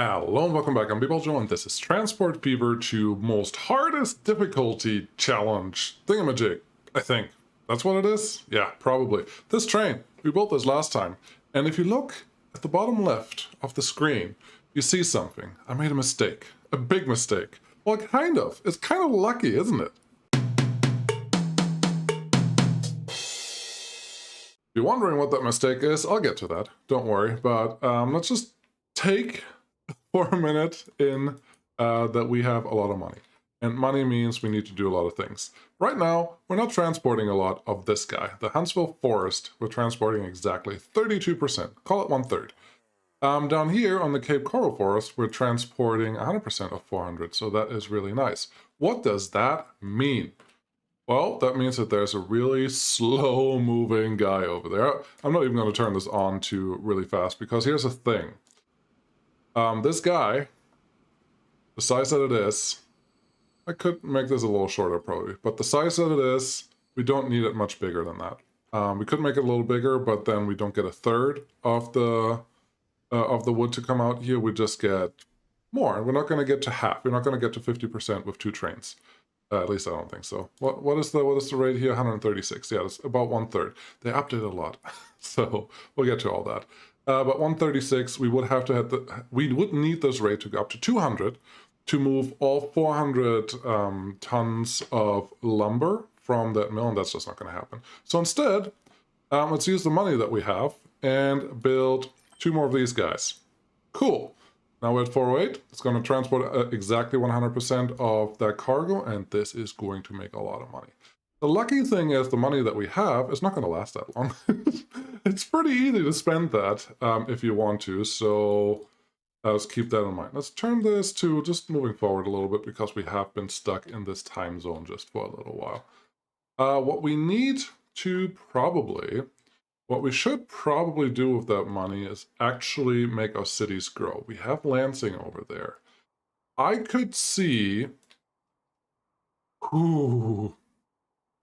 Hello and welcome back. I'm Joe, and this is Transport Fever 2 most hardest difficulty challenge thingamajig. I think that's what it is. Yeah, probably. This train, we built this last time, and if you look at the bottom left of the screen, you see something. I made a mistake, a big mistake. Well, kind of. It's kind of lucky, isn't it? If you're wondering what that mistake is, I'll get to that. Don't worry. But let's just take for a minute in that we have a lot of money. And money means we need to do a lot of things. Right now, we're not transporting a lot of this guy. The Huntsville Forest, we're transporting exactly 32%. Call it 1/3. Down here on the Cape Coral Forest, we're transporting 100% of 400. So that is really nice. What does that mean? Well, that means that there's a really slow-moving guy over there. I'm not even going to turn this on to really fast because here's the thing. This guy, the size that it is, I could make this a little shorter probably, but the size that it is, we don't need it much bigger than that. We could make it a little bigger, but then we don't get a third of the wood to come out here. We just get more. We're not going to get to half. We're not going to get to 50% with 2 trains. At least I don't think so. What is the rate here? 136. Yeah, it's about 1/3. They updated a lot, so we'll get to all that. But 136, we would have to we would need this rate to go up to 200 to move all 400 tons of lumber from that mill, and that's just not going to happen. So instead, let's use the money that we have and build 2 more of these guys. Cool. Now we're at 408. It's going to transport exactly 100% of that cargo, and this is going to make a lot of money. The lucky thing is the money that we have is not going to last that long. It's pretty easy to spend that if you want to, so let's keep that in mind. Let's turn this to just moving forward a little bit because we have been stuck in this time zone just for a little while. What we should probably do with that money is actually make our cities grow. We have Lansing over there. I could see... Ooh...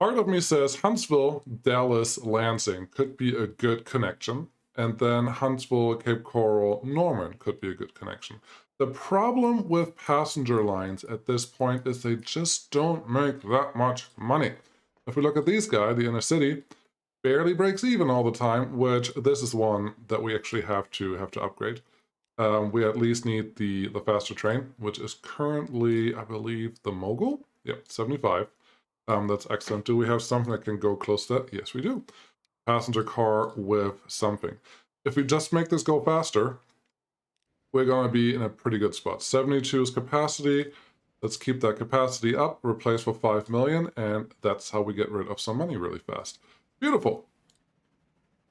Part of me says Huntsville, Dallas, Lansing could be a good connection, and then Huntsville, Cape Coral, Norman could be a good connection. The problem with passenger lines at this point is they just don't make that much money. If we look at these guys, the inner city barely breaks even all the time, which this is one that we actually have to upgrade. We at least need the faster train, which is currently, I believe, the Mogul? Yep, 75. That's excellent. Do we have something that can go close to that? Yes, we do. Passenger car with something. If we just make this go faster, we're going to be in a pretty good spot. 72 is capacity. Let's keep that capacity up, replace for 5 million, and that's how we get rid of some money really fast. Beautiful.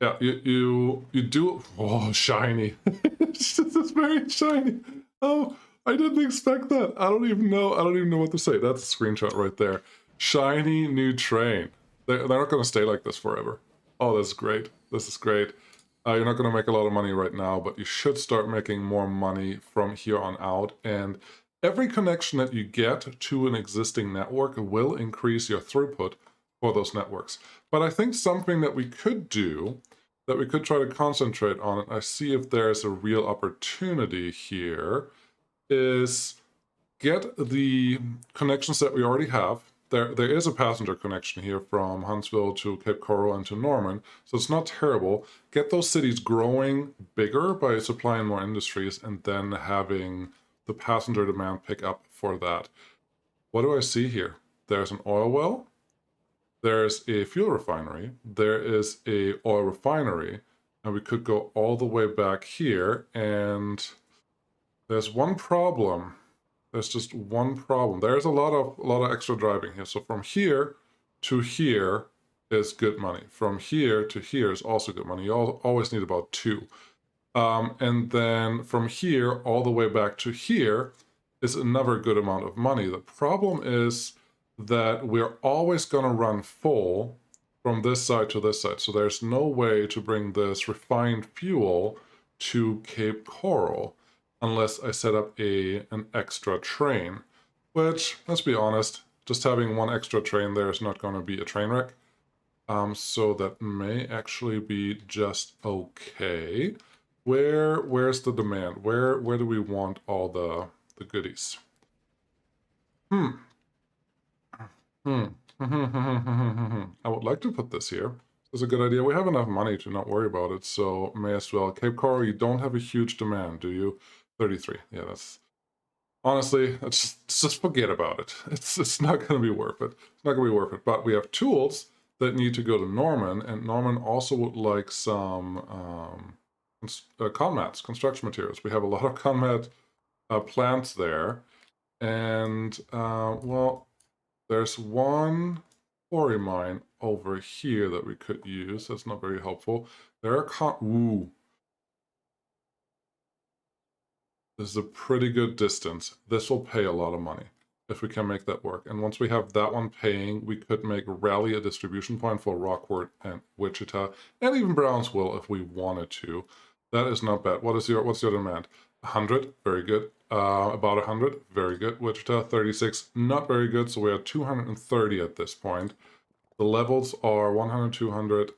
Yeah, you do... Oh, shiny. This is very shiny. Oh, I didn't expect that. I don't even know what to say. That's a screenshot right there. Shiny new train. They're not going to stay like this forever. Oh, that's great. This is great. You're not going to make a lot of money right now, but you should start making more money from here on out. And every connection that you get to an existing network will increase your throughput for those networks. But I think something that we could do, that we could try to concentrate on, and I see if there's a real opportunity here, is get the connections that we already have. There is a passenger connection here from Huntsville to Cape Coral and to Norman, so it's not terrible. Get those cities growing bigger by supplying more industries and then having the passenger demand pick up for that. What do I see here? There's an oil well, there's a fuel refinery, there is a oil refinery, and we could go all the way back here, and there's one problem. There's just one problem. There's a lot of extra driving here. So from here to here is good money. From here to here is also good money. You always need about 2. And then from here all the way back to here is another good amount of money. The problem is that we're always going to run full from this side to this side. So there's no way to bring this refined fuel to Cape Coral unless I set up an extra train, which, let's be honest, just having one extra train there is not going to be a train wreck. So that may actually be just okay. Where's the demand? Where do we want all the goodies? I would like to put this here. It's a good idea. We have enough money to not worry about it, so may as well. Cape Coral, you don't have a huge demand, do you? 33. Yeah, that's... Honestly, just forget about it. It's not going to be worth it. It's not going to be worth it. But we have tools that need to go to Norman, and Norman also would like some conmats, construction materials. We have a lot of conmat plants there, and well, there's one quarry mine over here that we could use. That's not very helpful. There are ooh. This is a pretty good distance. This will pay a lot of money if we can make that work. And once we have that one paying, we could make Raleigh a distribution point for Rockford and Wichita, and even Brownsville if we wanted to. That is not bad. What's your demand? 100, very good. About 100, very good. Wichita, 36, not very good. So we're at 230 at this point. The levels are 100, 200,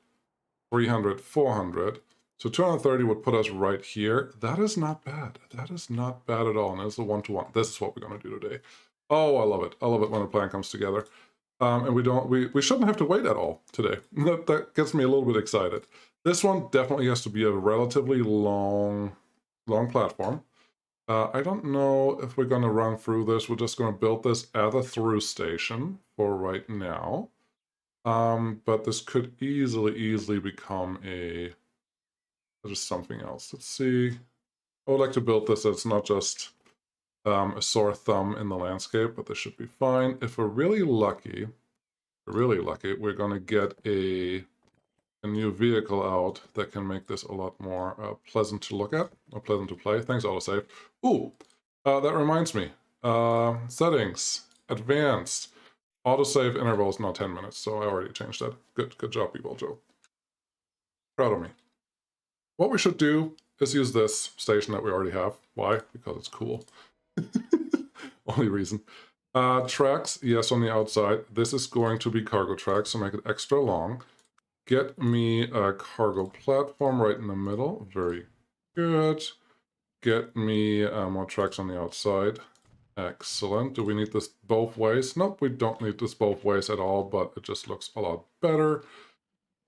300, 400. So 230 would put us right here. That is not bad. That is not bad at all. And it's a one-to-one. This is what we're going to do today. Oh, I love it. I love it when a plan comes together. And we shouldn't have to wait at all today. That gets me a little bit excited. This one definitely has to be a relatively long platform. I don't know if we're going to run through this. We're just going to build this at a through station for right now. But this could easily become just something else. Let's see. I would like to build this so it's not just a sore thumb in the landscape, but this should be fine. If we're really lucky, we're going to get a new vehicle out that can make this a lot more pleasant to look at, or pleasant to play. Thanks, autosave. Ooh, that reminds me. Settings, advanced. Autosave interval is now 10 minutes, so I already changed that. Good job, people, Joe. Proud of me. What we should do is use this station that we already have. Why? Because it's cool. Only reason. Tracks, yes, on the outside. This is going to be cargo tracks, so make it extra long. Get me a cargo platform right in the middle. Very good. Get me more tracks on the outside. Excellent. Do we need this both ways? Nope, we don't need this both ways at all, but it just looks a lot better.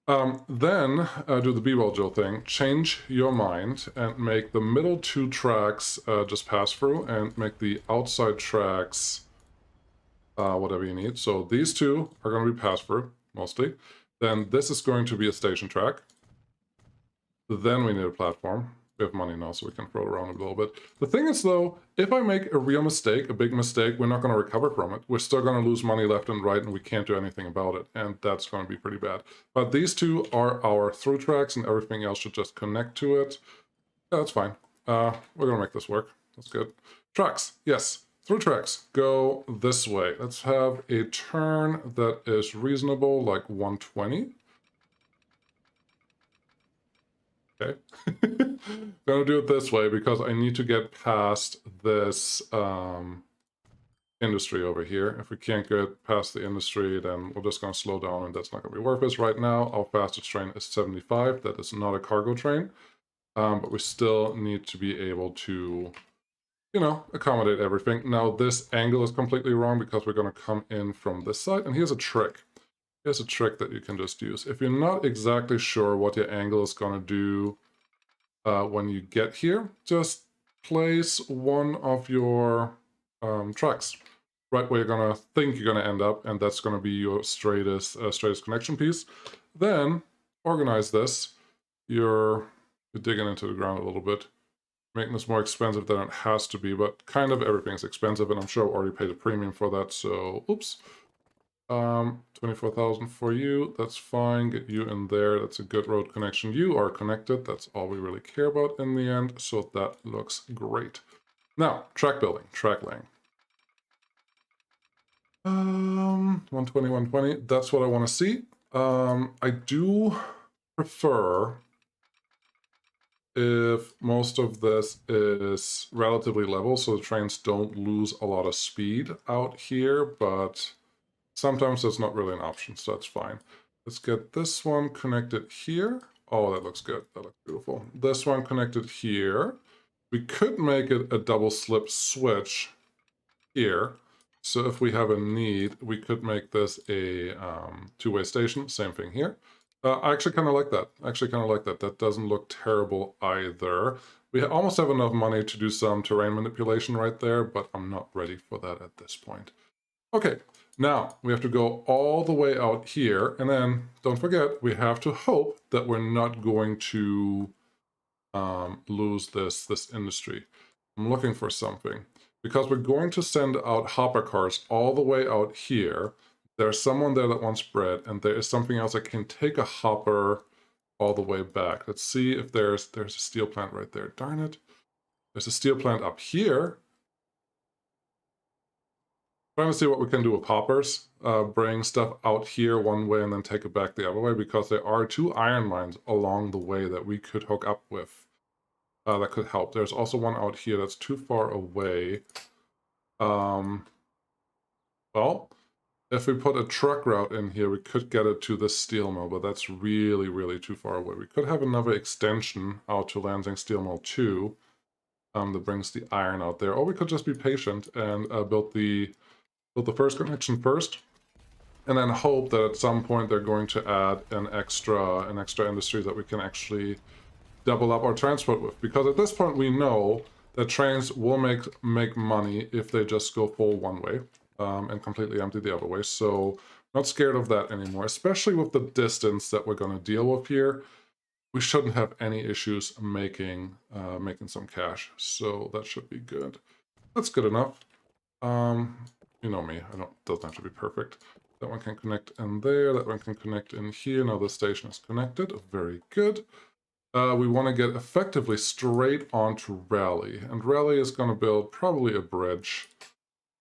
Then do the B-Well Joe thing. Change your mind and make the middle two tracks just pass through, and make the outside tracks whatever you need. So these two are going to be pass through, mostly. Then this is going to be a station track. Then we need a platform. We have money now, so we can throw it around a little bit. The thing is, though, if I make a real mistake, a big mistake, we're not going to recover from it. We're still going to lose money left and right, and we can't do anything about it, and that's going to be pretty bad. But these two are our through tracks, and everything else should just connect to it. Yeah, that's fine. We're going to make this work. That's good. Tracks, yes. Through tracks, go this way. Let's have a turn that is reasonable, like 120. Okay. Gonna do it this way because I need to get past this industry over here. If we can't get past the industry, then we're just gonna slow down, and that's not gonna be worth it. Right now, our fastest train is 75. That is not a cargo train, but we still need to be able to, you know, accommodate everything. Now, this angle is completely wrong because we're gonna come in from this side, and here's a trick. Here's a trick that you can just use. If you're not exactly sure what your angle is going to do when you get here, just place one of your tracks right where you're going to think you're going to end up, and that's going to be your straightest connection piece. Then organize this. You're digging into the ground a little bit, making this more expensive than it has to be, but kind of everything's expensive, and I'm sure I already paid a premium for that, so oops. 24,000 for you. That's fine. Get you in there. That's a good road connection. You are connected. That's all we really care about in the end. So that looks great. Now, track building, track laying. 120, 120. That's what I want to see. I do prefer if most of this is relatively level, so the trains don't lose a lot of speed out here, but sometimes that's not really an option, so that's fine. Let's get this one connected here. Oh, that looks good. That looks beautiful. This one connected here. We could make it a double slip switch here. So if we have a need, we could make this a two-way station. Same thing here. I actually kind of like that. That doesn't look terrible either. We almost have enough money to do some terrain manipulation right there, but I'm not ready for that at this point. Okay, now we have to go all the way out here, and then don't forget, we have to hope that we're not going to lose this industry. I'm looking for something. Because we're going to send out hopper cars all the way out here. There's someone there that wants bread, and there is something else that can take a hopper all the way back. Let's see if there's a steel plant right there. Darn it. There's a steel plant up here. Trying to see what we can do with hoppers. Bring stuff out here one way and then take it back the other way, because there are 2 iron mines along the way that we could hook up with. That could help. There's also one out here that's too far away. Well, if we put a truck route in here, we could get it to this steel mill, but that's really, really too far away. We could have another extension out to Lansing Steel Mill 2 that brings the iron out there. Or we could just be patient and build the first connection first, and then hope that at some point they're going to add an extra industry that we can actually double up our transport with. Because at this point we know that trains will make money if they just go full one way and completely empty the other way. So not scared of that anymore, especially with the distance that we're going to deal with here. We shouldn't have any issues making some cash, so that should be good. That's good enough. You know me, doesn't have to be perfect. That one can connect in there, that one can connect in here. Now the station is connected, very good. We want to get effectively straight onto Raleigh, and Raleigh is going to build probably a bridge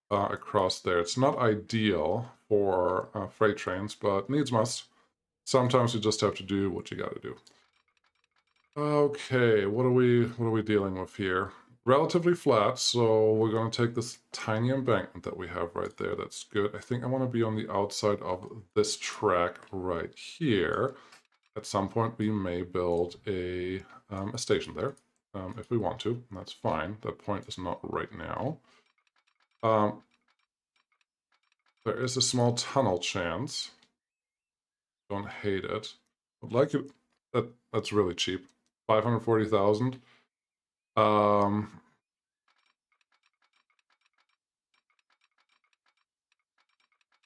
across there. It's not ideal for freight trains, but needs must. Sometimes you just have to do what you got to do. Okay, what are we dealing with here? Relatively flat, so we're going to take this tiny embankment that we have right there. That's good. I think I want to be on the outside of this track right here. At some point, we may build a station there if we want to. And that's fine. That point is not right now. There is a small tunnel chance. Don't hate it. Would like it. That's really cheap. 540,000.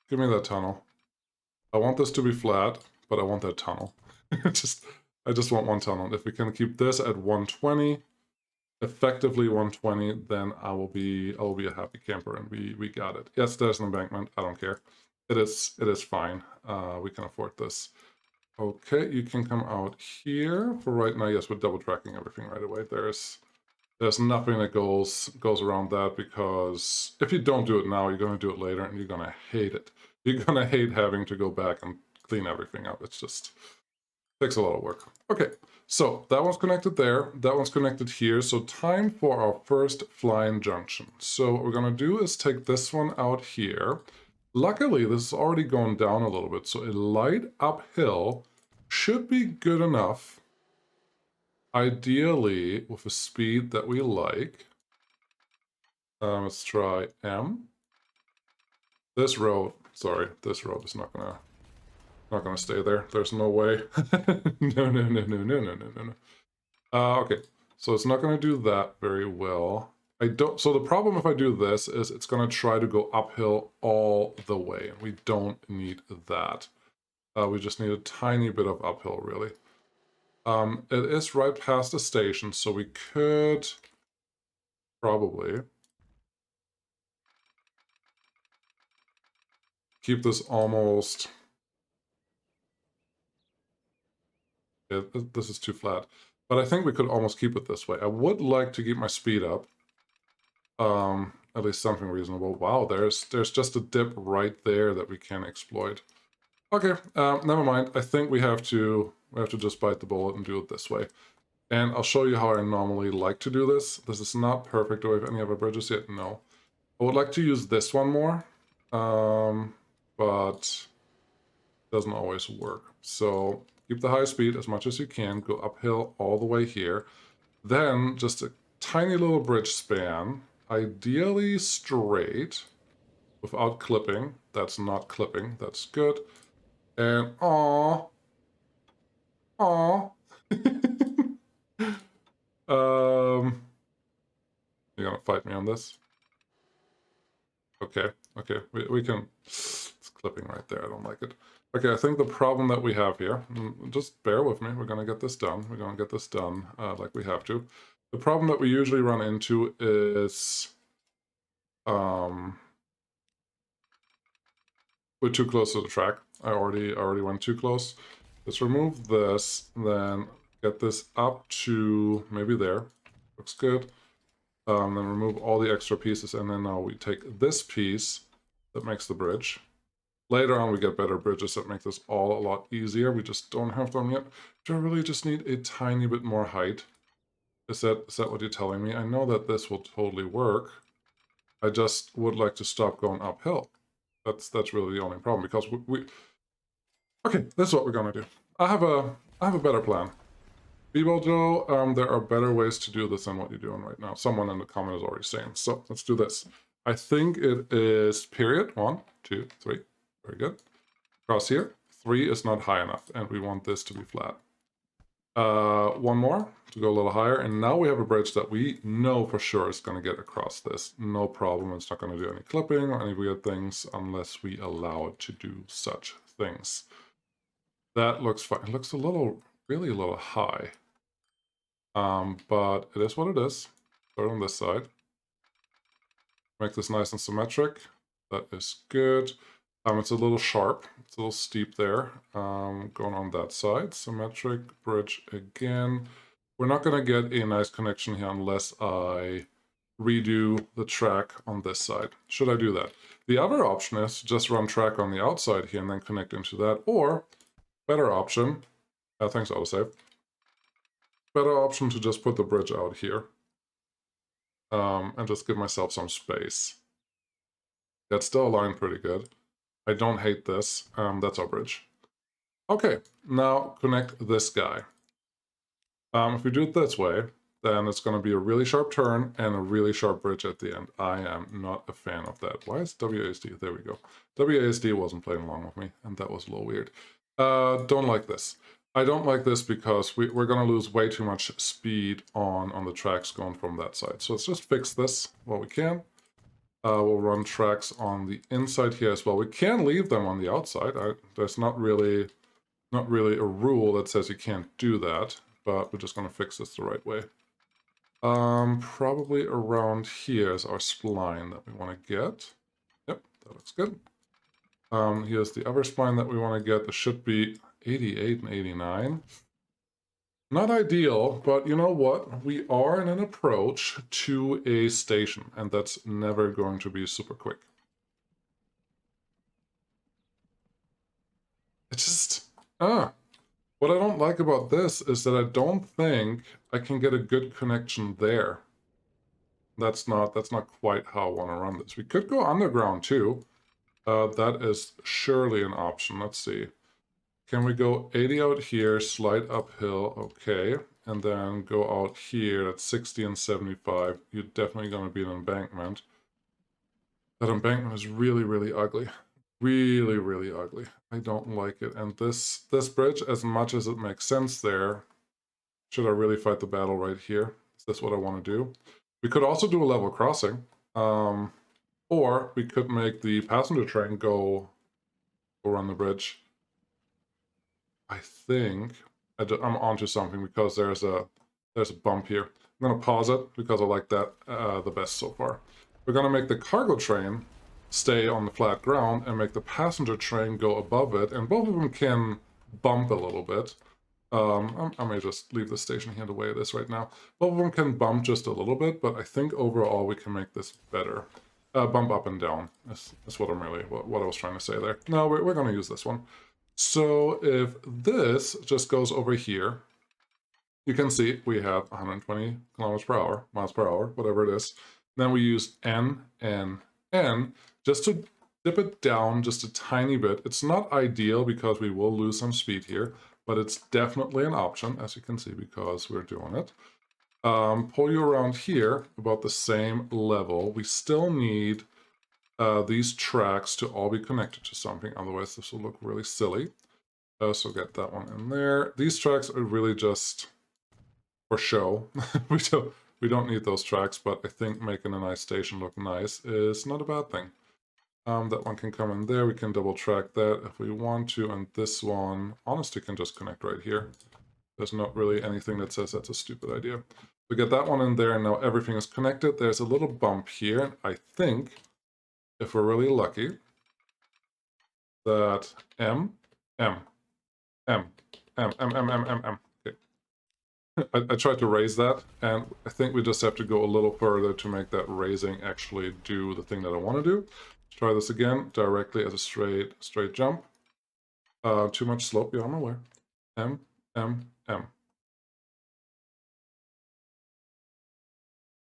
Give me that tunnel. I want this to be flat, but I want that tunnel. I just want one tunnel. If we can keep this at 120, effectively 120, then I will be a happy camper, and we got it. Yes, there's an embankment. I don't care. It is fine. We can afford this. Okay, you can come out here for right now. Yes, we're double tracking everything right away. There's nothing that goes around that, because if you don't do it now, you're going to do it later, and you're going to hate it. You're going to hate having to go back and clean everything up. It's just takes a lot of work. Okay, so that one's connected there. That one's connected here. So time for our first flying junction. So what we're going to do is take this one out here. Luckily, this is already going down a little bit, so a light uphill should be good enough. Ideally, with a speed that we like. Let's try M. This road is not gonna stay there. There's no way. No. Okay, so it's not gonna do that very well. So the problem if I do this is it's gonna try to go uphill all the way, and we don't need that. We just need a tiny bit of uphill, really. It is right past the station, so we could probably keep this almost... this is too flat. But I think we could almost keep it this way. I would like to keep my speed up. At least something reasonable. Wow, there's just a dip right there that we can exploit. Okay, never mind. I think we have to just bite the bullet and do it this way. And I'll show you how I normally like to do this. This is not perfect. Do I have any other bridges yet? No. I would like to use this one more, but it doesn't always work. So keep the high speed as much as you can, go uphill all the way here. Then just a tiny little bridge span, ideally straight, without clipping. That's not clipping, that's good. And aww. You're gonna fight me on this? Okay, okay, we can... It's clipping right there, I don't like it. Okay, I think the problem that we have here, just bear with me, we're gonna get this done. We're gonna get this done like we have to. The problem that we usually run into is... we're too close to the track. I already went too close. Let's remove this, then get this up to maybe there. Looks good. Then remove all the extra pieces, and then now we take this piece that makes the bridge. Later on we get better bridges that make this all a lot easier. We just don't have them yet. Do I really just need a tiny bit more height? Is that what you're telling me? I know that this will totally work. I just would like to stop going uphill. That's really the only problem, because we... Okay, this is what we're gonna do. I have a better plan. Bebo Joe, there are better ways to do this than what you're doing right now. Someone in the comment is already saying. So let's do this. I think it is period. 1, 2, 3. Very good. Cross here. 3 is not high enough, and we want this to be flat. One more to go a little higher, and now we have a bridge that we know for sure is going to get across this. No problem. It's not going to do any clipping or any weird things unless we allow it to do such things. That looks fine. It looks really a little high. But it is what it is. Start on this side. Make this nice and symmetric. That is good. It's a little sharp. It's a little steep there. Going on that side. Symmetric bridge again. We're not going to get a nice connection here unless I redo the track on this side. Should I do that? The other option is to just run track on the outside here and then connect into that. Or, better option, thanks autosave. Better option to just put the bridge out here. And just give myself some space. That's still aligned pretty good. I don't hate this. That's our bridge. Okay, now connect this guy. If we do it this way, then it's going to be a really sharp turn and a really sharp bridge at the end. I am not a fan of that. Why is WASD? There we go. WASD wasn't playing along with me, and that was a little weird. Don't like this. I don't like this because we're going to lose way too much speed on the tracks going from that side. So let's just fix this while we can. We'll run tracks on the inside here as well. We can leave them on the outside. There's not really a rule that says you can't do that, but we're just going to fix this the right way. Probably around here is our spline that we want to get. Yep, that looks good. Here's the other spline that we want to get. This should be 88 and 89. Not ideal, but you know what? We are in an approach to a station, and that's never going to be super quick. It's just... What I don't like about this is that I don't think I can get a good connection there. That's not quite how I want to run this. We could go underground too. That is surely an option. Let's see. Can we go 80 out here, slide uphill, okay, and then go out here at 60 and 75. You're definitely going to be an embankment. That embankment is really ugly. Really ugly. I don't like it. And this bridge, as much as it makes sense there, should I really fight the battle right here? Is this what I want to do? We could also do a level crossing. Or we could make the passenger train go run the bridge. I think I'm onto something because there's a bump here. I'm going to pause it because I like that the best so far. We're going to make the cargo train stay on the flat ground and make the passenger train go above it, and both of them can bump a little bit. I may just leave the station here the way it is right now. Both of them can bump just a little bit, but I think overall we can make this better. Bump up and down. That's what what I was trying to say there. No, we're going to use this one. So if this just goes over here, you can see we have 120 miles per hour, whatever it is. Then we use N, just to dip it down just a tiny bit. It's not ideal because we will lose some speed here, but it's definitely an option, as you can see, because we're doing it. Pull you around here about the same level. We still need these tracks to all be connected to something, otherwise this will look really silly. So get that one in there. These tracks are really just for show. we don't need those tracks, but I think making a nice station look nice is not a bad thing. That one can come in there. We can double track that if we want to, and this one honestly can just connect right here. There's not really anything that says that's a stupid idea. We get that one in there, and now everything is connected. There's a little bump here. I think, if we're really lucky, that M. Okay. I tried to raise that, and I think we just have to go a little further to make that raising actually do the thing that I want to do. Let's try this again, directly as a straight jump. Too much slope, yeah, I'm aware. M.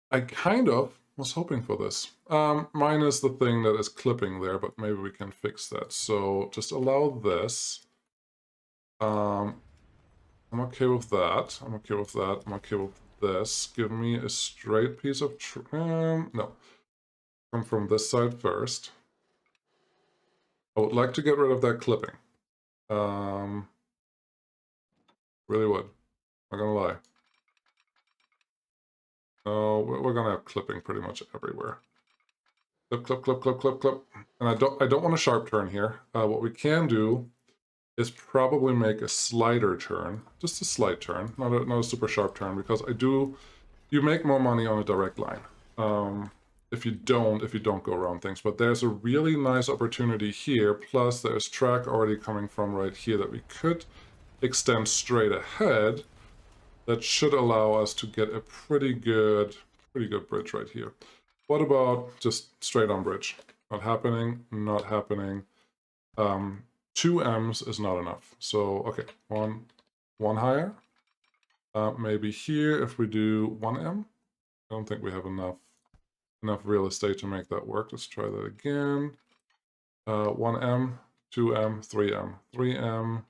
I kind of was hoping for this. Minus the thing that is clipping there, but maybe we can fix that. So just allow this. I'm okay with that. I'm okay with that. I'm okay with this. Give me a straight piece of no. Come from this side first. I would like to get rid of that clipping. Really would. Not gonna lie. Oh, we're gonna have clipping pretty much everywhere. Clip, clip, clip, clip, clip, clip. And I don't want a sharp turn here. What we can do is probably make a slider turn, just a slight turn, not a super sharp turn, because you make more money on a direct line. If you don't go around things, but there's a really nice opportunity here. Plus, there's track already coming from right here that we could extend straight ahead. That should allow us to get a pretty good bridge right here. What about just straight on bridge? Not happening, not happening. 2 M's is not enough. So, okay, one higher. Maybe here, if we do 1 M. I don't think we have enough real estate to make that work. Let's try that again. 1 M, 2 M, 3 M. 3 M,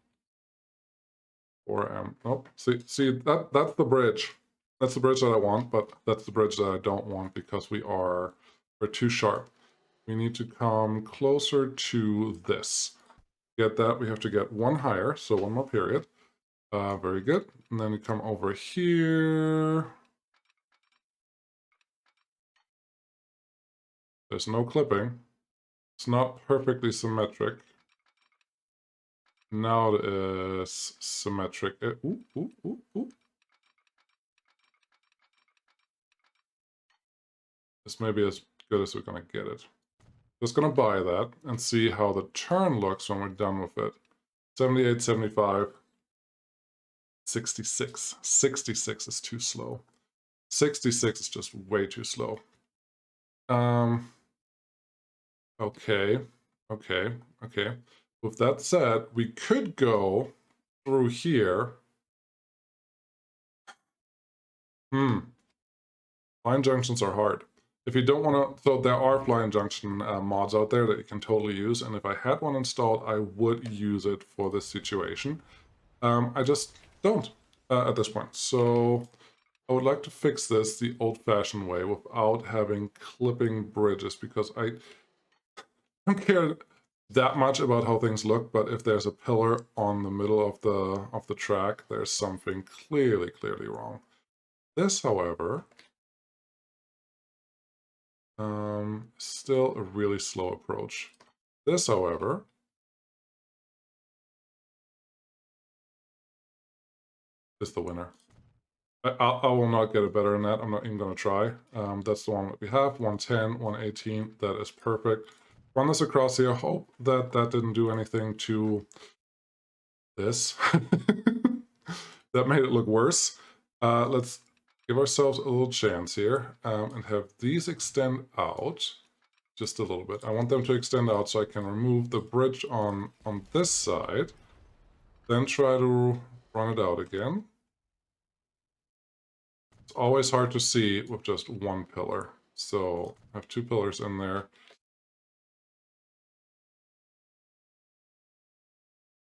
4 M. Nope. See that's the bridge. That's the bridge that I want, but that's the bridge that I don't want because we're too sharp. We need to come closer to this. Get that, we have to get 1 higher, so 1 more period. Very good. And then we come over here. There's no clipping. It's not perfectly symmetric. Now it is symmetric. Ooh. This may be as good as we're gonna get it. Just gonna buy that and see how the turn looks when we're done with it. 78, 75, 66. 66 is too slow. 66 is just way too slow. Okay. With that said, we could go through here. Flying junctions are hard. If you don't want to, so there are flying junction mods out there that you can totally use, and if I had one installed, I would use it for this situation. I just don't at this point. So I would like to fix this the old-fashioned way without having clipping bridges, because I don't care that much about how things look, but if there's a pillar on the middle of the track, there's something clearly wrong. This, however, still a really slow approach. This, however, is the winner. I will not get it better than that. I'm not even going to try. That's the one that we have, 110, 118. That is perfect. Run this across here. Hope that that didn't do anything to this. That made it look worse. Let's give ourselves a little chance here and have these extend out just a little bit. I want them to extend out so I can remove the bridge on this side, then try to run it out again. It's always hard to see with just one pillar. So I have 2 pillars in there.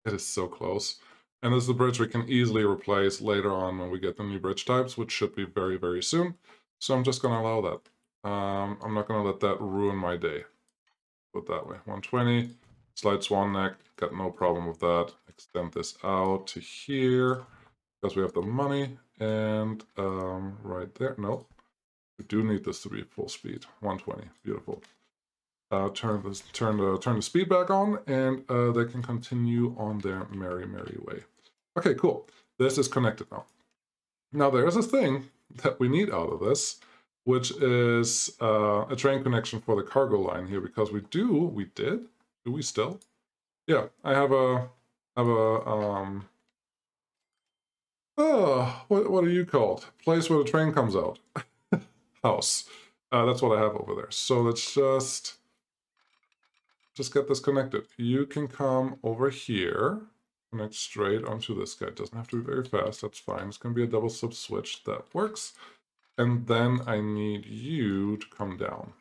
It is so close. And this is the bridge we can easily replace later on when we get the new bridge types, which should be very, very soon. So I'm just going to allow that. I'm not going to let that ruin my day. Put it that way. 120, slide swan neck, got no problem with that. Extend this out to here because we have the money. And right there, no, we do need this to be full speed. 120, beautiful. Turn the speed back on, and they can continue on their merry way. Okay, cool. This is connected now. Now there is a thing that we need out of this, which is a train connection for the cargo line here, because do we still? Yeah, I have a what are you called? Place where the train comes out. House. That's what I have over there. So let's just get this connected. You can come over here, connect straight onto this guy. It doesn't have to be very fast, that's fine. It's going to be a double sub switch, that works. And then I need you to come down.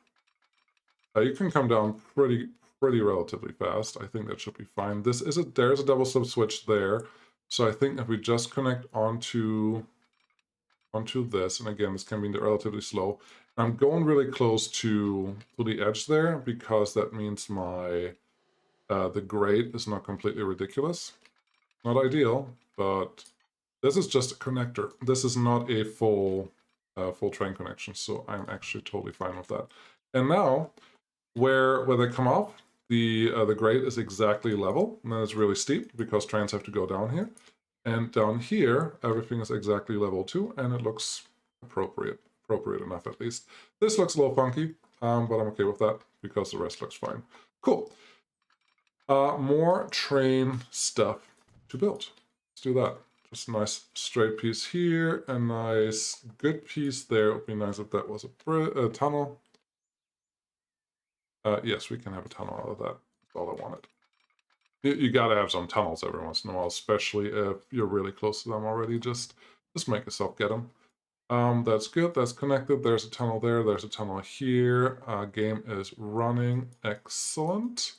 You can come down pretty relatively fast. I think that should be fine. There's a double sub switch there. So I think if we just connect onto this, and again, this can be relatively slow. I'm going really close to the edge there, because that means my the grade is not completely ridiculous. Not ideal, but this is just a connector. This is not a full train connection, so I'm actually totally fine with that. And now, where they come off, the grade is exactly level, and then it's really steep because trains have to go down here. And down here, everything is exactly level too, and it looks appropriate enough at least. This looks a little funky, but I'm okay with that because the rest looks fine. Cool. More train stuff to build. Let's do that. Just a nice straight piece here, a nice good piece there. It would be nice if that was a tunnel. Yes, we can have a tunnel out of that. That's all I wanted. You gotta have some tunnels every once in a while, especially if you're really close to them already. Just make yourself get them. That's good. That's connected. There's a tunnel there. There's a tunnel here. Game is running. Excellent.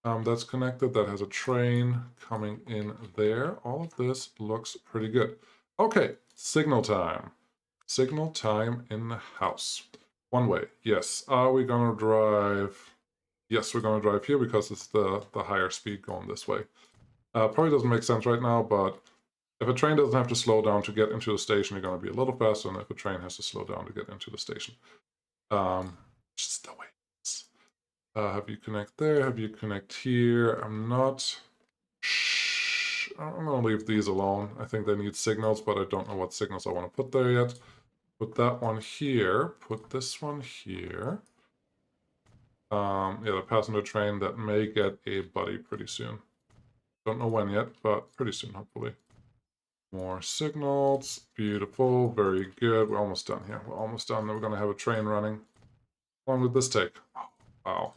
That's connected. That has a train coming in there. All of this looks pretty good. Okay, signal time. Signal time in the house. One way. Yes. Are we gonna drive? Yes, we're gonna drive here because it's the higher speed going this way. Probably doesn't make sense right now, but if a train doesn't have to slow down to get into the station, you're going to be a little faster than if a train has to slow down to get into the station. Just the way it is. Have you connect there? Have you connect here? I'm not... I'm going to leave these alone. I think they need signals, but I don't know what signals I want to put there yet. Put that one here. Put this one here. Yeah, the passenger train that may get a buddy pretty soon. Don't know when yet, but pretty soon, hopefully. More signals. Beautiful. Very good. We're almost done here. We're almost done. Then we're going to have a train running. How long did this take? Oh, wow.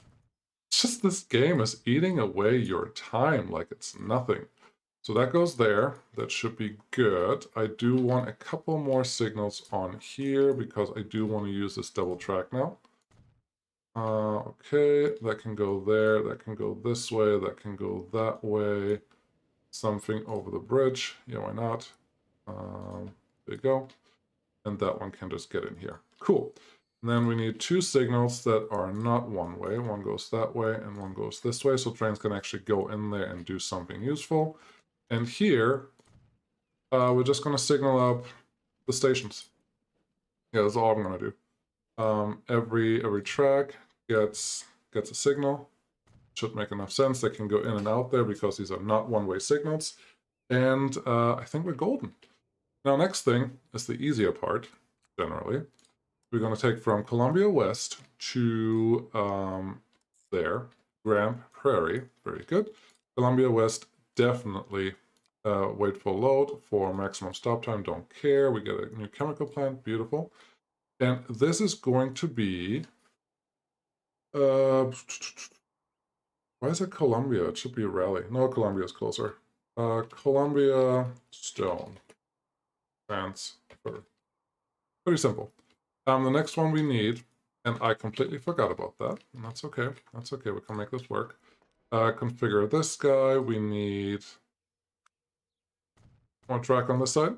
It's just this game is eating away your time like it's nothing. So that goes there. That should be good. I do want a couple more signals on here because I do want to use this double track now. Okay, that can go there. That can go this way. That can go that way. Something over the bridge. Yeah, why not? There you go. And that one can just get in here. Cool. And then we need two signals that are not one way. One goes that way and one goes this way, so trains can actually go in there and do something useful. And here, we're just going to signal up the stations. Yeah, that's all I'm going to do. Every track gets a signal. Should make enough sense. They can go in and out there because these are not one-way signals. And I think we're golden. Now, next thing is the easier part, generally. We're going to take from Columbia West to there, Grand Prairie. Very good. Columbia West, definitely wait for load for maximum stop time. Don't care. We get a new chemical plant. Beautiful. And this is going to be... why is it Columbia? It should be Raleigh. No, Columbia is closer. Columbia Stone. Transfer. Pretty simple. The next one we need, and I completely forgot about that, and that's okay. That's okay. We can make this work. Configure this guy. We need One track on this side.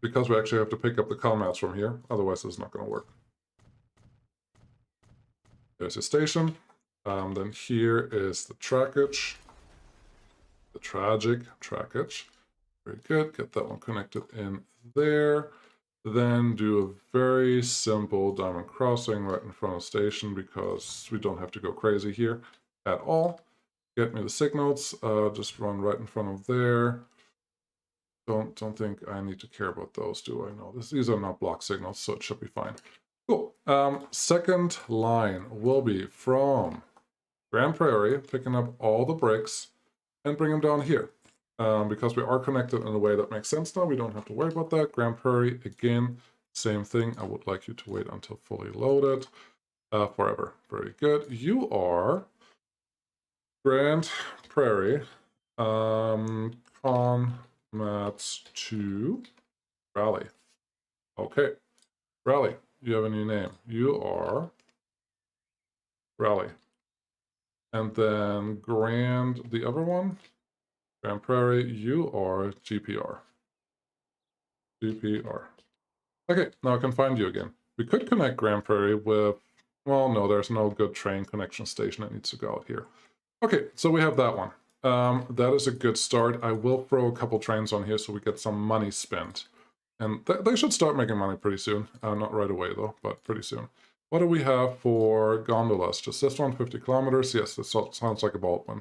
Because we actually have to pick up the comrades from here, otherwise it's not going to work. There's a station. Then here is the trackage. The tragic trackage. Very good. Get that one connected in there. Then do a very simple diamond crossing right in front of the station because we don't have to go crazy here at all. Get me the signals. Just run right in front of there. Don't think I need to care about those, do I? No, these are not block signals, so it should be fine. Cool. Second line will be from Grand Prairie, picking up all the bricks and bring them down here. Because we are connected in a way that makes sense now, we don't have to worry about that. Grand Prairie, again, same thing. I would like you to wait until fully loaded. Forever. Very good. You are Grand Prairie. Mats to Rally. Okay. Rally, you have a new name. You are Rally. And then Grand, the other one, Grand Prairie, you are GPR. GPR. Okay, now I can find you again. We could connect Grand Prairie with, well, no, there's no good train connection station that needs to go out here. Okay, so we have that one. That is a good start. I will throw a couple trains on here so we get some money spent. And they should start making money pretty soon. Not right away, though, but pretty soon. What do we have for gondolas? Just this one, 50 kilometers? Yes, this sounds like a Baldwin.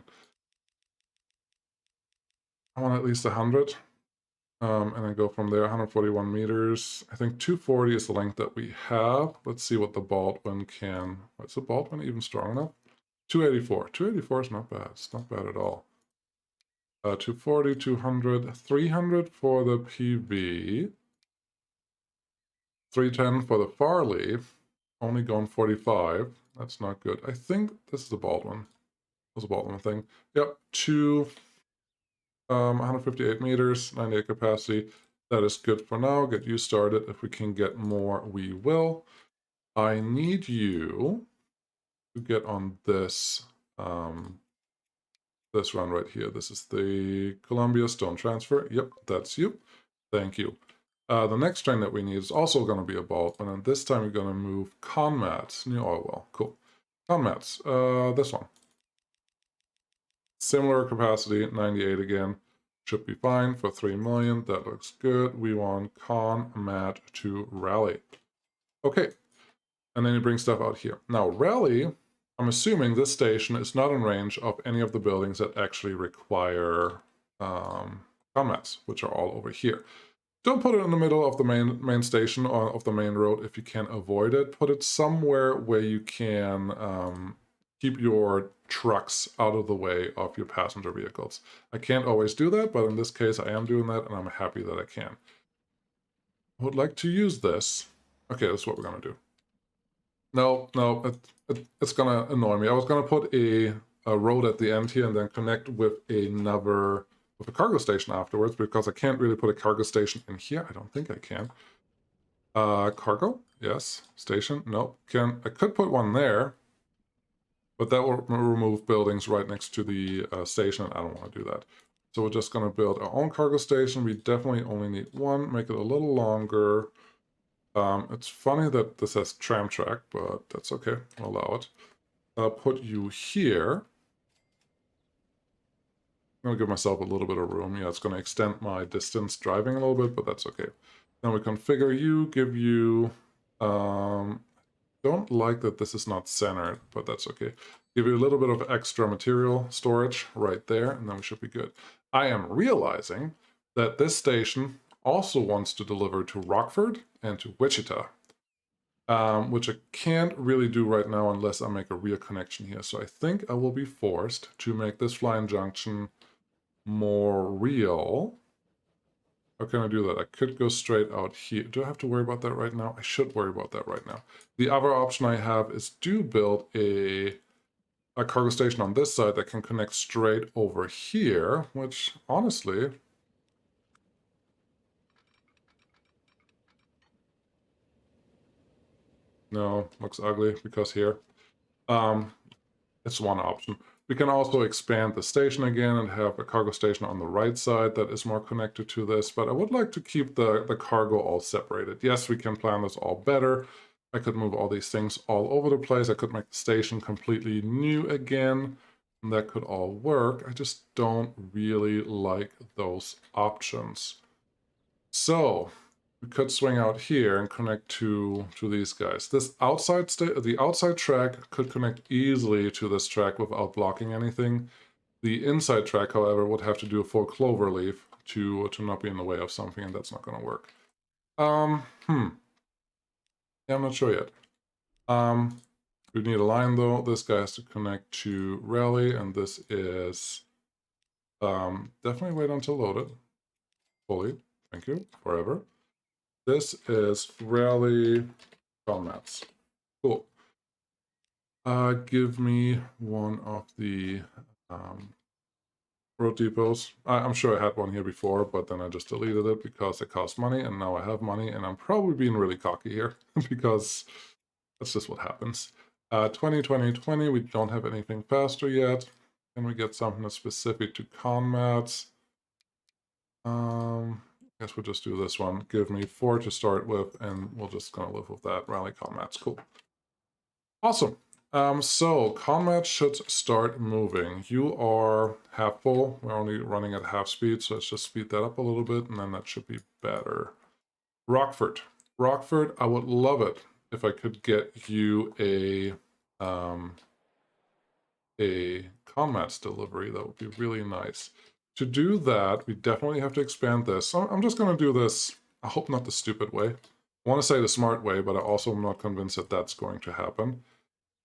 I want at least 100. And then go from there, 141 meters. I think 240 is the length that we have. Let's see what the Baldwin can... Is the Baldwin even strong enough? 284. 284 is not bad. It's not bad at all. 240, 200, 300 for the PV. 310 for the Farley. Only going 45. That's not good. I think this is a Baldwin. This is a Baldwin thing. Yep, 158 meters, 98 capacity. That is good for now. Get you started. If we can get more, we will. I need you to get on this this run right here. This is the Columbia Stone Transfer. Yep, that's you. Thank you. The next train that we need is also going to be a Baldwin, and this time we're going to move Conmats. New oil well. Cool. Conmats. This one. Similar capacity, 98 again. Should be fine for 3 million. That looks good. We want Conmat to Rally. Okay. And then you bring stuff out here. Now, Rally, I'm assuming this station is not in range of any of the buildings that actually require Conmats, which are all over here. Don't put it in the middle of the main station or of the main road if you can avoid it. Put it somewhere where you can keep your trucks out of the way of your passenger vehicles. I can't always do that, but in this case I am doing that, and I'm happy that I can. I would like to use this. Okay, that's what we're going to do. No, it's going to annoy me. I was going to put a road at the end here and then connect with another... with a cargo station afterwards, because I can't really put a cargo station in here. I don't think I can. Cargo? Yes. Station? No. I could put one there, but that will remove buildings right next to the station, and I don't want to do that. So we're just going to build our own cargo station. We definitely only need one. Make it a little longer. It's funny that this has tram track, but that's okay. I'll allow it. I'll put you here. I'm going to give myself a little bit of room. Yeah, it's going to extend my distance driving a little bit, but that's okay. Then we configure you, give you... don't like that this is not centered, but that's okay. Give you a little bit of extra material storage right there, and then we should be good. I am realizing that this station also wants to deliver to Rockford and to Wichita, which I can't really do right now unless I make a real connection here. So I think I will be forced to make this flying junction more real. How can I do that? I could go straight out here. Do I have to worry about that right now? I should worry about that right now. The other option I have is to build a cargo station on this side that can connect straight over here, which honestly... No, looks ugly because here. It's one option. We can also expand the station again and have a cargo station on the right side that is more connected to this, but I would like to keep the cargo all separated. Yes, we can plan this all better. I could move all these things all over the place. I could make the station completely new again, and that could all work. I just don't really like those options. So we could swing out here and connect to these guys. This the outside track could connect easily to this track without blocking anything. The inside track, however, would have to do a full clover leaf to not be in the way of something, and that's not going to work. Yeah, I'm not sure yet. We need a line though. This guy has to connect to rally, and this is definitely wait until loaded fully. Thank you. Forever. This is rally comrades. Cool. Give me one of the road depots. I'm sure I had one here before, but then I just deleted it because it cost money, and now I have money, and I'm probably being really cocky here because that's just what happens. 20, 20, 20, we don't have anything faster yet. Can we get something that's specific to comrades? I guess we'll just do this one. Give me 4 to start with, and we're just gonna live with that. Rally comrades, cool. Awesome. So comrades should start moving. You are half full. We're only running at half speed, so let's just speed that up a little bit, and then that should be better. Rockford. Rockford, I would love it if I could get you a comrades delivery. That would be really nice. To do that, we definitely have to expand this. So I'm just going to do this, I hope not the stupid way. I want to say the smart way, but I also am not convinced that that's going to happen.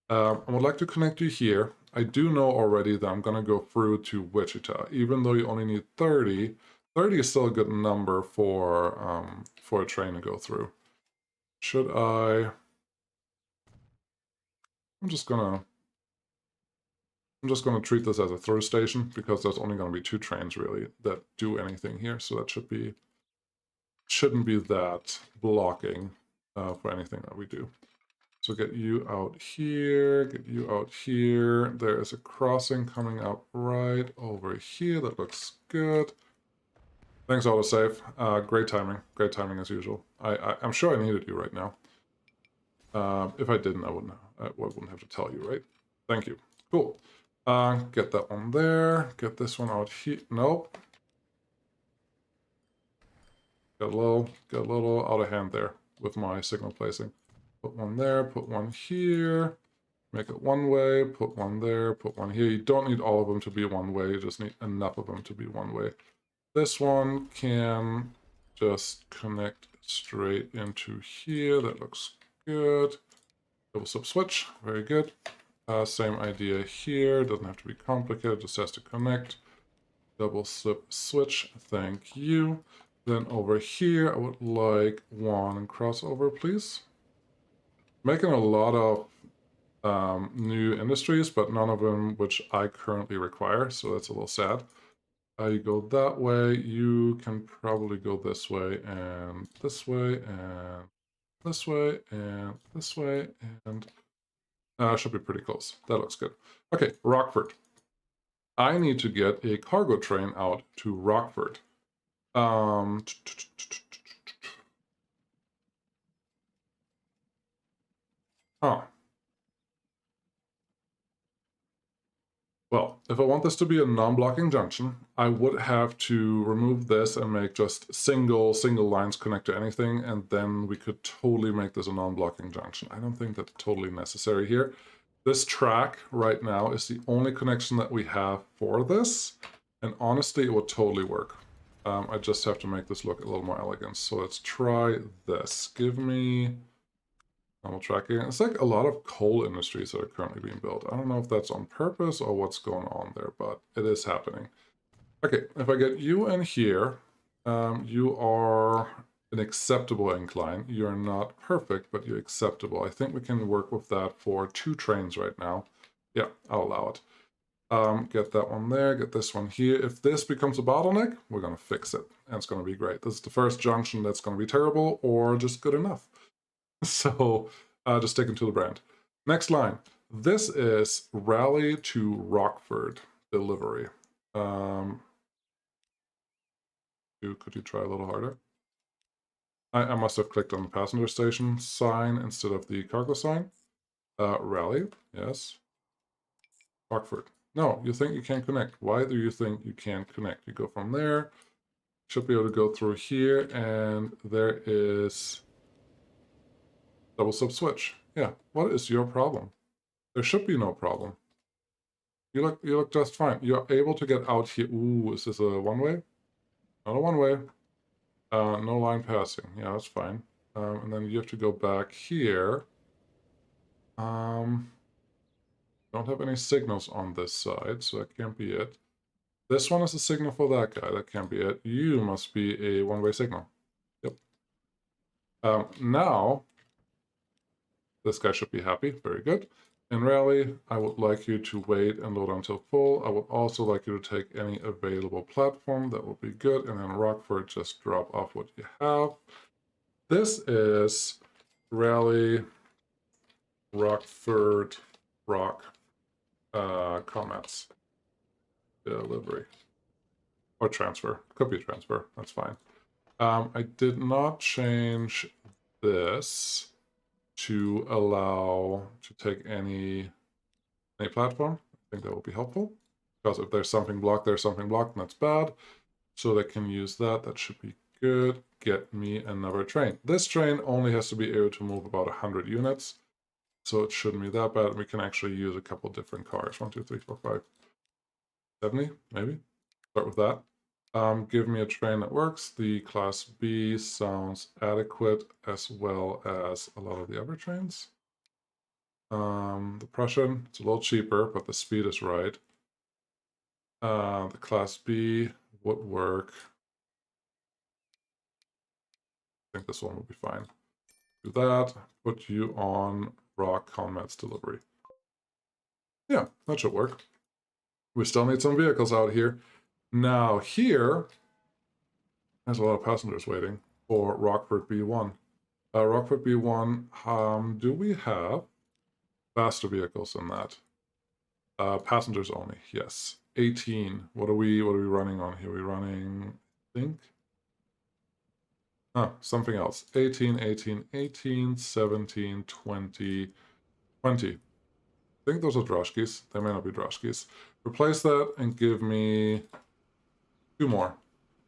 I would like to connect you here. I do know already that I'm going to go through to Wichita, even though you only need 30. 30 is still a good number for a train to go through. Should I... I'm just gonna treat this as a through station because there's only going to be 2 trains really that do anything here, so that shouldn't be that blocking for anything that we do. So get you out here, get you out here. There is a crossing coming up right over here. That looks good. Thanks, autosave. Great timing as usual. I'm sure I needed you right now. If I didn't, I wouldn't have to tell you, right? Thank you. Cool. Get that one there. Get this one out here. Nope. Got a little out of hand there with my signal placing. Put one there, put one here. Make it one way, put one there, put one here. You don't need all of them to be one way, you just need enough of them to be one way. This one can just connect straight into here. That looks good. Double slip switch, very good. Same idea here, doesn't have to be complicated, just has to connect. Double slip switch, thank you. Then over here, I would like one crossover, please. Making a lot of new industries, but none of them which I currently require, so that's a little sad. You go that way, you can probably go this way, and this way, and this way, and this way, and should be pretty close. That looks good. Okay, Rockford. I need to get a cargo train out to Rockford. Well, if I want this to be a non-blocking junction, I would have to remove this and make just single lines connect to anything, and then we could totally make this a non-blocking junction. I don't think that's totally necessary here. This track right now is the only connection that we have for this, and honestly, it would totally work. I just have to make this look a little more elegant. So let's try this. Give me... normal tracking. It's like a lot of coal industries that are currently being built. I don't know if that's on purpose or what's going on there, but it is happening. Okay, if I get you in here, you are an acceptable incline. You're not perfect, but you're acceptable. I think we can work with that for 2 trains right now. Yeah, I'll allow it. Get that one there, get this one here. If this becomes a bottleneck, we're going to fix it, and it's going to be great. This is the first junction that's going to be terrible or just good enough. So just sticking to the brand. Next line. This is Raleigh to Rockford delivery. Could you try a little harder? I must have clicked on the passenger station sign instead of the cargo sign. Raleigh, yes. Rockford. No, you think you can't connect. Why do you think you can't connect? You go from there, should be able to go through here, and there is double sub switch. Yeah, what is your problem? There should be no problem. You look just fine. You're able to get out here. Ooh, is this a one-way? Not a one-way. No line passing. Yeah, that's fine. And then you have to go back here. Don't have any signals on this side, so that can't be it. This one is a signal for that guy. That can't be it. You must be a one-way signal. Yep. Now, this guy should be happy. Very good. In Raleigh, I would like you to wait and load until full. I would also like you to take any available platform. That would be good. And then Rockford, just drop off what you have. This is Raleigh, Rockford, comments. Delivery. Or transfer. Could be transfer. That's fine. I did not change this to allow to take any platform. I think that will be helpful. Because if there's something blocked, there's something blocked, and that's bad. So they can use that. That should be good. Get me another train. This train only has to be able to move about 100 units. So it shouldn't be that bad. We can actually use a couple different cars. 1, 2, 3, 4, 5. 70, maybe? Start with that. Give me a train that works. The Class B sounds adequate, as well as a lot of the other trains. The Prussian, it's a little cheaper, but the speed is right. The Class B would work. I think this one will be fine. Do that. Put you on Rock Comets delivery. Yeah, that should work. We still need some vehicles out here. Now here, there's a lot of passengers waiting for Rockford B1. Rockford B1, do we have faster vehicles than that? Passengers only, yes. 18. What are we running on here? We're running, I think. Something else. 18, 18, 18, 17, 20, 20. I think those are Droshkis. They may not be Droshkis. Replace that and give me 2 more.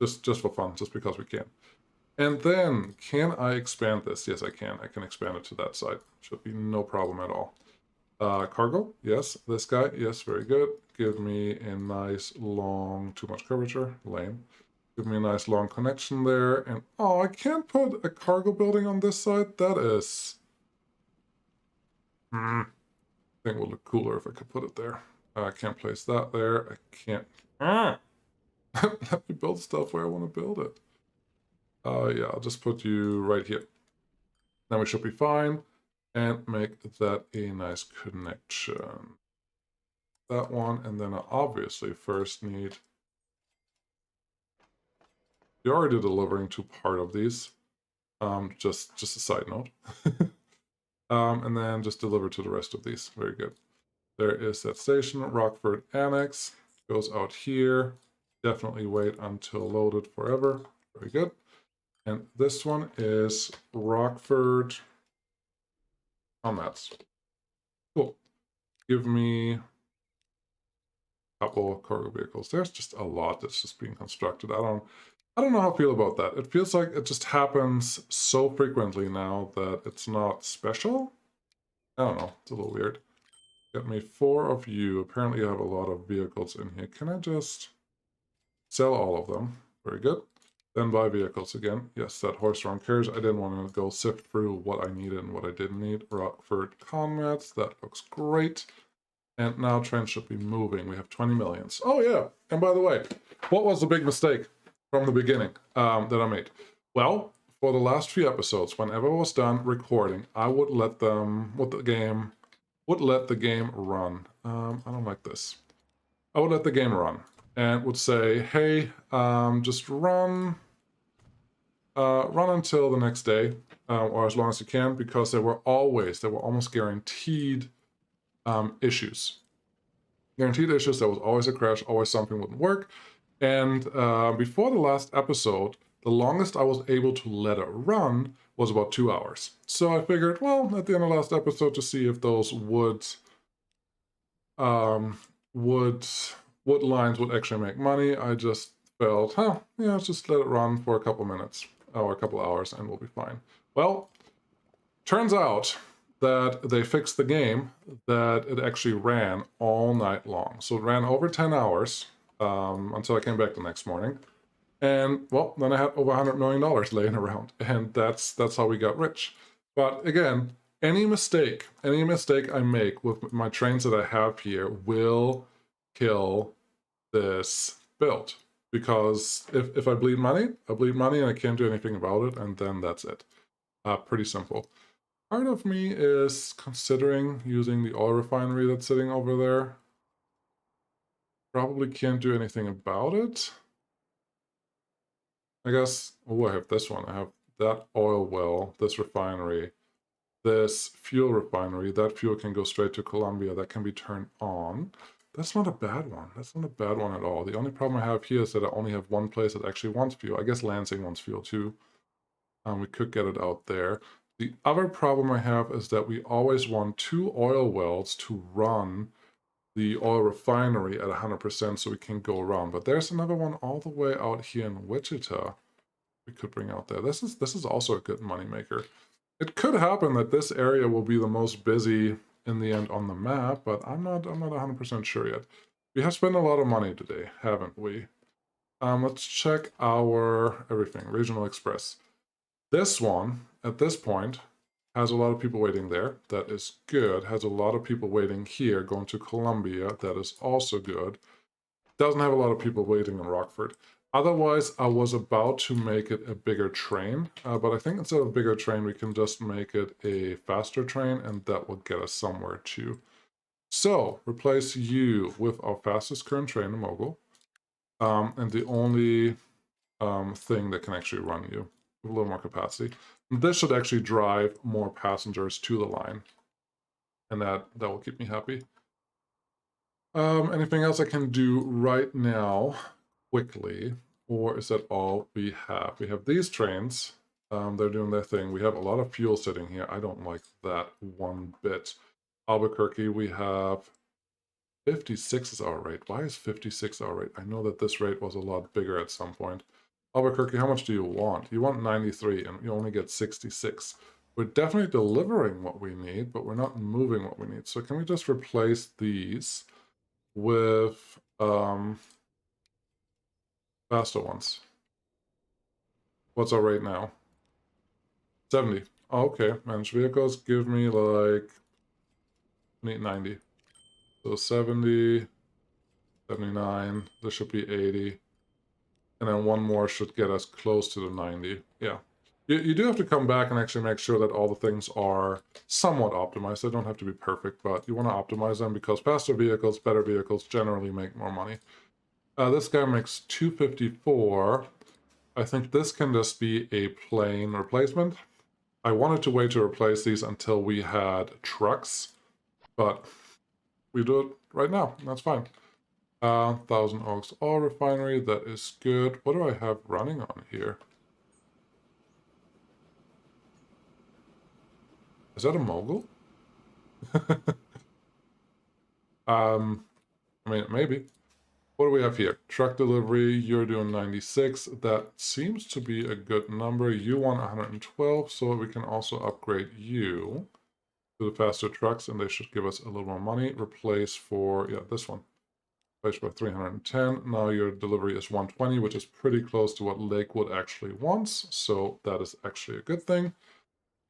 Just for fun, just because we can. And then, can I expand this? Yes, I can. I can expand it to that side. Should be no problem at all. Cargo, yes. This guy, yes, very good. Give me a nice long, too much curvature, lame. Give me a nice long connection there. And, oh, I can't put a cargo building on this side? That is... I think it would look cooler if I could put it there. I can't place that there. I can't... Let me build stuff where I want to build it. Yeah, I'll just put you right here. Then we should be fine. And make that a nice connection. That one, and then I obviously first need... You're already delivering to part of these. Just a side note. And then just deliver to the rest of these. Very good. There is that station, Rockford Annex. Goes out here. Definitely wait until loaded forever. Very good. And this one is Rockford Comets. Cool. Give me a couple of cargo vehicles. There's just a lot that's just being constructed. I don't know how I feel about that. It feels like it just happens so frequently now that it's not special. I don't know. It's a little weird. Get me 4 of you. Apparently you have a lot of vehicles in here. Can I just sell all of them? Very good. Then buy vehicles again. Yes, that horse-drawn carriage. I didn't want to go sift through what I needed and what I didn't need. Rockford Comets. That looks great. And now trains should be moving. We have 20 millions. Oh, yeah. And by the way, what was the big mistake from the beginning that I made? Well, for the last few episodes, whenever I was done recording, I would let the game run. I don't like this. I would let the game run and would say, hey, just run until the next day, or as long as you can, because there were almost guaranteed issues. Guaranteed issues, there was always a crash, always something wouldn't work. And before the last episode, the longest I was able to let it run was about 2 hours. So I figured, well, at the end of the last episode, to see if those wood lines would actually make money, I just felt, yeah, let's just let it run for a couple minutes or a couple hours and we'll be fine. Well, turns out that they fixed the game, that it actually ran all night long. So it ran over 10 hours until I came back the next morning. And, well, then I had over $100 million laying around. And that's how we got rich. But again, any mistake I make with my trains that I have here will kill this build. Because if I bleed money and I can't do anything about it, and then that's it. Pretty simple. Part of me is considering using the oil refinery that's sitting over there. Probably can't do anything about it. I guess, oh, I have this one. I have that oil well, this refinery, this fuel refinery. That fuel can go straight to Colombia. That can be turned on. That's not a bad one. That's not a bad one at all. The only problem I have here is that I only have one place that actually wants fuel. I guess Lansing wants fuel too. We could get it out there. The other problem I have is that we always want 2 oil wells to run the oil refinery at 100% so we can go around. But there's another one all the way out here in Wichita we could bring out there. This is also a good moneymaker. It could happen that this area will be the most busy in the end on the map, but I'm not 100% sure yet. We have spent a lot of money today, haven't we? Let's check our everything. Regional Express. This one, at this point, has a lot of people waiting there. That is good. Has a lot of people waiting here, going to Columbia. That is also good. Doesn't have a lot of people waiting in Rockford. Otherwise, I was about to make it a bigger train, but I think instead of a bigger train, we can just make it a faster train, and that will get us somewhere too. So, replace you with our fastest current train, the Mogul, and the only thing that can actually run you with a little more capacity. This should actually drive more passengers to the line, and that will keep me happy. Anything else I can do right now, quickly, or is that all we have? We have these trains. They're doing their thing. We have a lot of fuel sitting here. I don't like that one bit. Albuquerque, we have 56 is our rate. Why is 56 our rate? I know that this rate was a lot bigger at some point. Albuquerque, how much do you want? You want 93, and you only get 66. We're definitely delivering what we need, but we're not moving what we need. So can we just replace these with faster ones? What's our rate now? 70. Oh, okay. Managed vehicles give me like 90. So 70, 79. This should be 80. And then one more should get us close to the 90. Yeah. You do have to come back and actually make sure that all the things are somewhat optimized. They don't have to be perfect, but you want to optimize them because faster vehicles, better vehicles generally make more money. This guy makes 254. I think this can just be a plain replacement. I wanted to wait to replace these until we had trucks, but we do it right now. That's fine. Thousand Oaks Oil Refinery, that is good. What do I have running on here? Is that a Mogul? I mean, maybe. What do we have here? Truck delivery, you're doing 96. That seems to be a good number. You want 112, so we can also upgrade you to the faster trucks, and they should give us a little more money. Replace for, yeah, this one. Replace by 310. Now your delivery is 120, which is pretty close to what Lakewood actually wants, so that is actually a good thing.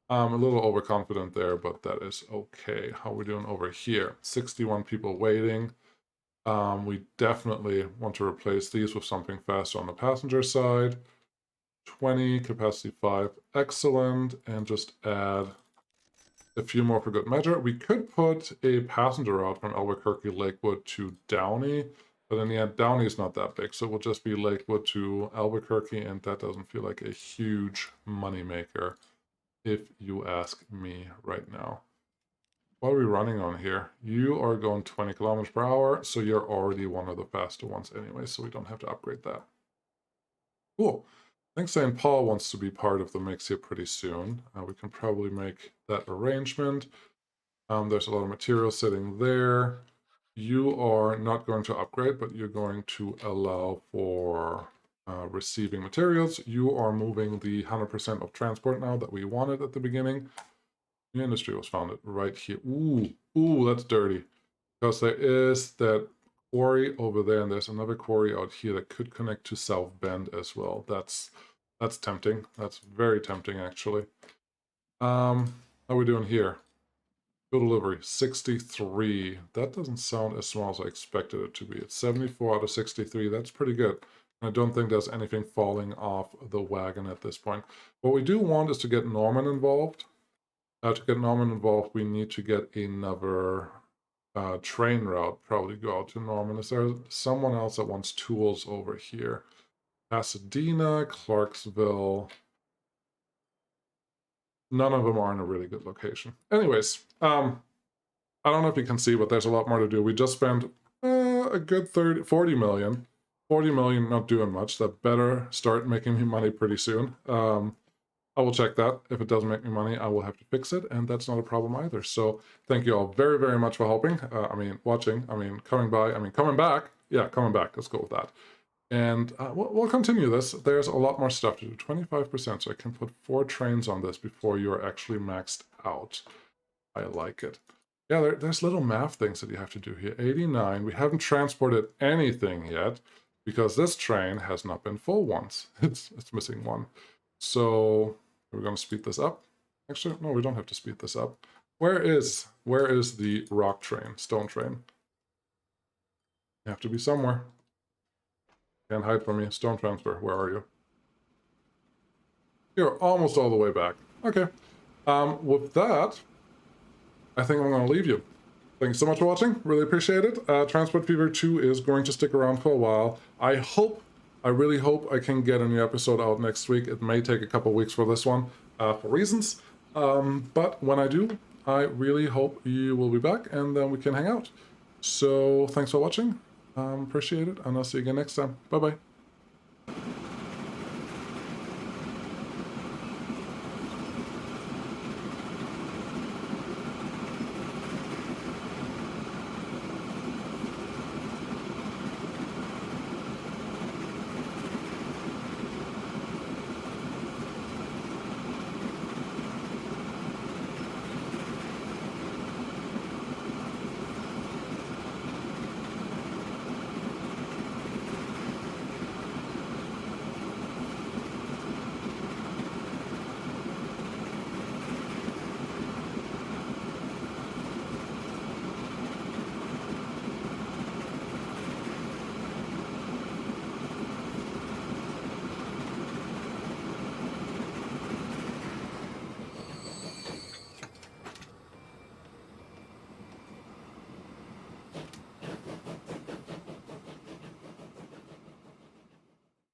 I'm a little overconfident there, but that is okay. How are we doing over here? 61 people waiting. We definitely want to replace these with something faster on the passenger side. 20, capacity 5, excellent. And just add a few more for good measure. We could put a passenger route from Albuquerque Lakewood to Downey, but in the end, Downey is not that big, so it will just be Lakewood to Albuquerque, and that doesn't feel like a huge moneymaker, if you ask me right now. What are we running on here? You are going 20 kilometers per hour, so you're already one of the faster ones anyway, so we don't have to upgrade that. Cool. I think St. Paul wants to be part of the mix here pretty soon. We can probably make that arrangement. There's a lot of material sitting there. You are not going to upgrade, but you're going to allow for receiving materials. You are moving the 100% of transport now that we wanted at the beginning. New industry was founded right here. Ooh, that's dirty. Because there is that quarry over there, and there's another quarry out here that could connect to South Bend as well. That's tempting. That's very tempting, actually. How are we doing here? Fuel delivery, 63. That doesn't sound as small as I expected it to be. It's 74 out of 63. That's pretty good. I don't think there's anything falling off the wagon at this point. What we do want is to get Norman involved. To get Norman involved, we need to get another train route, probably go out to Norman. Is there someone else that wants tools over here? Pasadena, Clarksville. None of them are in a really good location. Anyways, I don't know if you can see, but there's a lot more to do. We just spent a good 40 million. 40 million not doing much. That better start making me money pretty soon. I will check that. If it doesn't make me money, I will have to fix it, and that's not a problem either. So thank you all very, very much for helping. Watching, coming by, coming back. Yeah, coming back. Let's go with that. And we'll continue this. There's a lot more stuff to do. 25%, so I can put 4 trains on this before you're actually maxed out. I like it. Yeah, there's little math things that you have to do here. 89. We haven't transported anything yet because this train has not been full once. It's missing one. So we're going to speed this up. Actually, no, we don't have to speed this up. Where is the rock train, stone train? You have to be somewhere. Can't hide from me. Stone transfer, where are you? You're almost all the way back. Okay. With that, I think I'm going to leave you. Thanks so much for watching. Really appreciate it. Transport Fever 2 is going to stick around for a while. I really hope I can get a new episode out next week. It may take a couple weeks for this one, for reasons. But when I do, I really hope you will be back, and then we can hang out. So thanks for watching. Appreciate it, and I'll see you again next time. Bye-bye.